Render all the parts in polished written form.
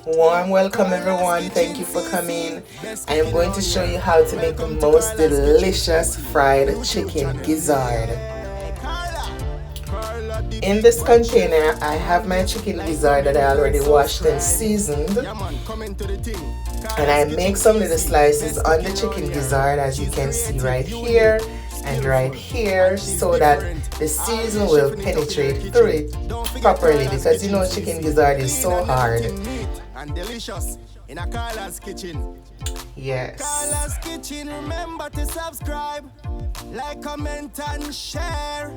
Warm welcome everyone, thank you for coming. I am going to show you how to make the most delicious fried chicken gizzard. In this container I have my chicken gizzard that I already washed and seasoned, and I make some little slices on the chicken gizzard, as you can see right here and right here, so that the season will penetrate through it properly, because you know chicken gizzard is so hard and delicious in a Carla's kitchen. Yes. Carla's kitchen, remember to subscribe, like, comment and share.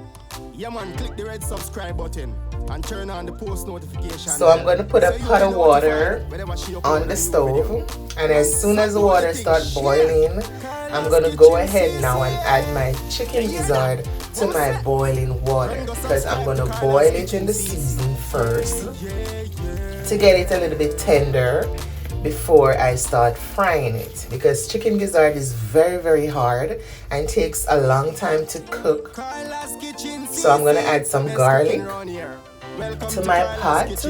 Yeah man, click the red subscribe button and turn on the post notification. So I'm going to put a pot of water on the stove, and as soon as the water starts boiling, I'm going to go ahead now and add my chicken gizzard to my boiling water, because I'm going to boil it in the season first to get it a little bit tender before I start frying it, because chicken gizzard is very hard and takes a long time to cook. So I'm going to add some garlic to my pot,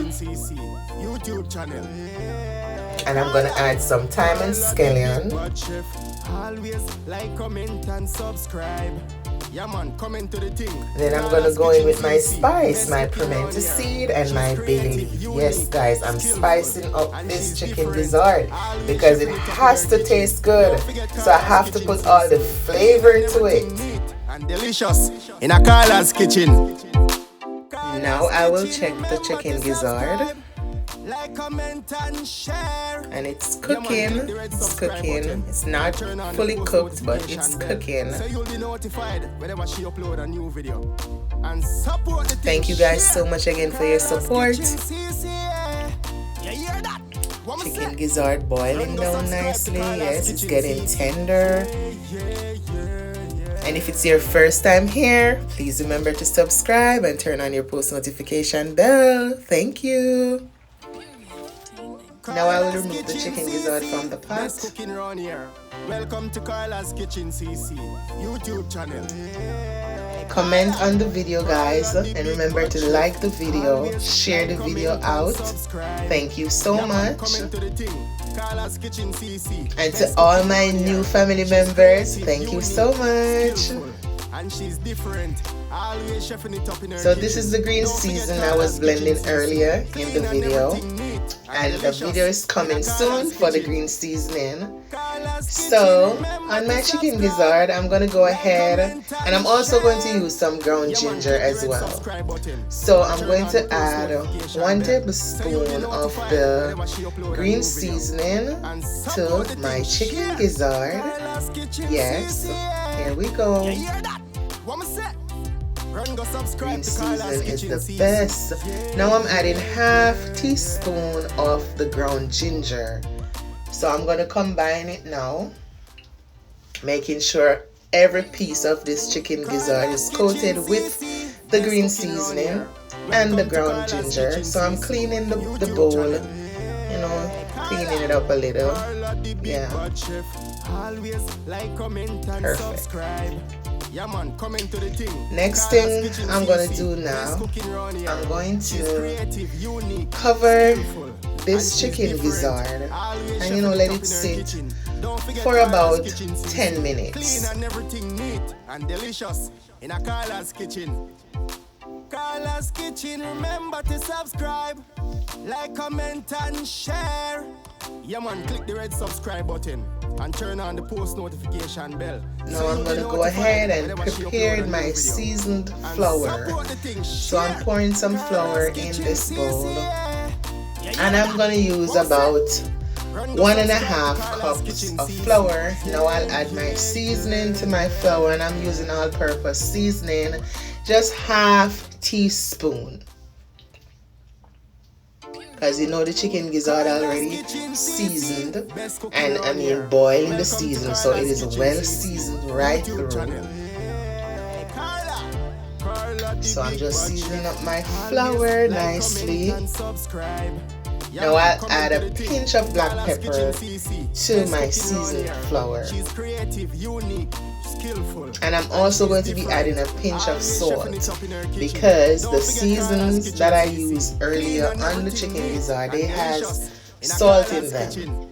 and I'm going to add some thyme and scallion. Always like, comment and subscribe. Yeah man, comment to the thing. Then I'm gonna go in with my spice, my pimento seed and my bay leaf. Yes guys, I'm spicing up this chicken gizzard because it has to taste good. So I have to put all the flavor to it. And delicious in a Carla's kitchen. Now I will check the chicken gizzard. Like, comment and share. And it's cooking. It's cooking. It's not fully cooked, but it's cooking. So you'll be notified whenever she upload a new video. And support the thank you guys so much again for your support. Chicken gizzard boiling down nicely. Yes, it's getting tender. And if it's your first time here, please remember to subscribe and turn on your post notification bell. Thank you. Now I will remove the chicken gizzard from the pot. Welcome to Carla's Kitchen CC YouTube channel. Comment on the video guys, and remember to like the video, share the video out. Thank you so much. And to all my new family members, thank you so much. And she's different. Always chefing it up in her. So this is the green season I was blending earlier in the video, and the video is coming soon for the green seasoning. So on my chicken gizzard, I'm going to go ahead, and I'm also going to use some ground ginger as well. So I'm going to add 1 tablespoon of the green seasoning to my chicken gizzard. Yes, here we go. Green seasoning is the best. Now I'm adding ½ teaspoon of the ground ginger. So I'm going to combine it now, making sure every piece of this chicken gizzard is coated with the green seasoning and the ground ginger. So I'm cleaning the bowl, you know, cleaning it up a little. Yeah. Perfect. Next thing I'm going to do now, I'm going to cover this chicken gizzard and, you know, let it sit for about 10 minutes. Carla's Kitchen, remember to subscribe, like, comment and share. Yeah man, click the red subscribe button and turn on the post notification bell. Now I'm going to go ahead and prepare my seasoned flour. So I'm pouring some flour in this bowl, and I'm going to use about 1½ cups of flour. Now I'll add my seasoning to my flour, and I'm using all-purpose seasoning, just ½ teaspoon. Because you know the chicken gizzard already seasoned, and I mean boiled in the season, so it is well seasoned right through. So I'm just seasoning up my flour nicely. Now I'll add a pinch of black pepper to my seasoned flour. And I'm also going to be adding a pinch of salt, because the seasons that I used earlier on the chicken gizzard, they has salting them.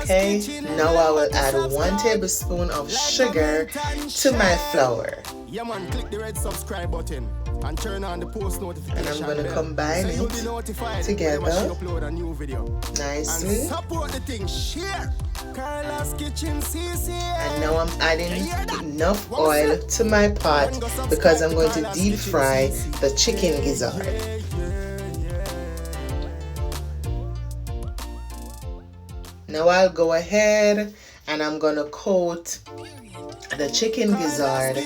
Okay, now I will add 1 tablespoon of sugar to my flour. Yeah man, click the red subscribe button and turn on the post notification. And I'm going to combine it together nicely. And support the thing, share. Carla's Kitchen CC. And now I'm adding enough oil to my pot because I'm going to deep fry the chicken gizzard. Now I'll go ahead and I'm going to coat the chicken gizzard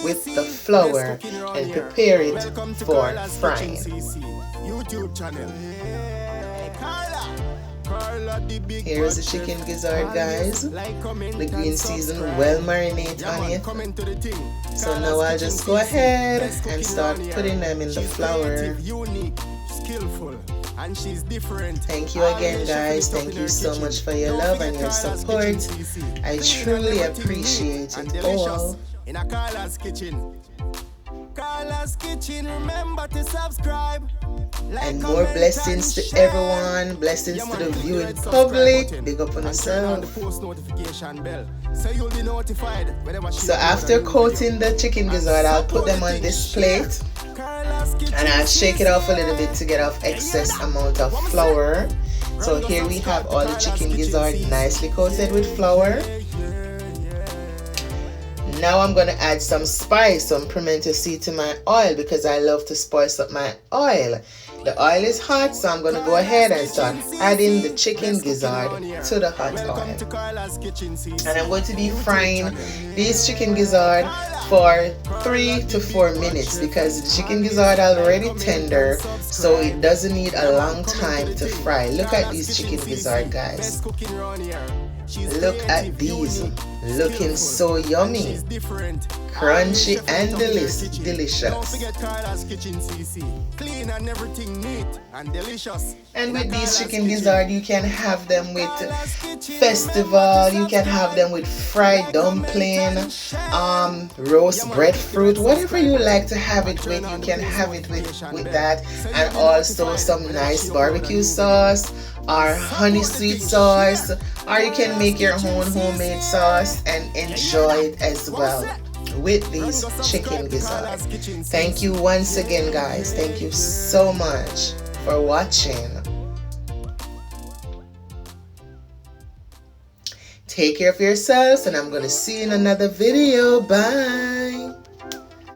with the flour and prepare it for frying. Here's the chicken gizzard, guys. The green season well marinate on it. So now I'll just go ahead and start putting them in the flour. Thank you again, guys. Thank you so much for your love and your support. I truly appreciate it all. In a Carla's Kitchen. Carla's Kitchen, remember to subscribe. And more blessings to everyone. Blessings to the viewing public. Big up on yourself. So after coating the chicken gizzard, I'll put them on this plate. And I'll shake it off a little bit to get off excess amount of flour. So here we have all the chicken gizzard nicely coated with flour. Now I'm going to add some spice, some pimento seed to my oil because I love to spice up my oil. The oil is hot, so I'm going to go ahead and start adding the chicken gizzard to the hot oil. And I'm going to be frying these chicken gizzard for 3 to 4 minutes because the chicken gizzard are already tender, so it doesn't need a long time to fry. Look at these chicken gizzard, guys. Look at these, looking so yummy, crunchy and delicious. And with these chicken gizzard, you can have them with festival, you can have them with fried dumpling, roast breadfruit, whatever you like to have it with, you can have it with that. And also some nice barbecue sauce or honey sweet sauce, or you can make your own homemade sauce and enjoy it as well with these chicken gizzard. Thank you once again, guys. Thank you so much for watching. Take care of yourselves, and I'm going to see you in another video. Bye.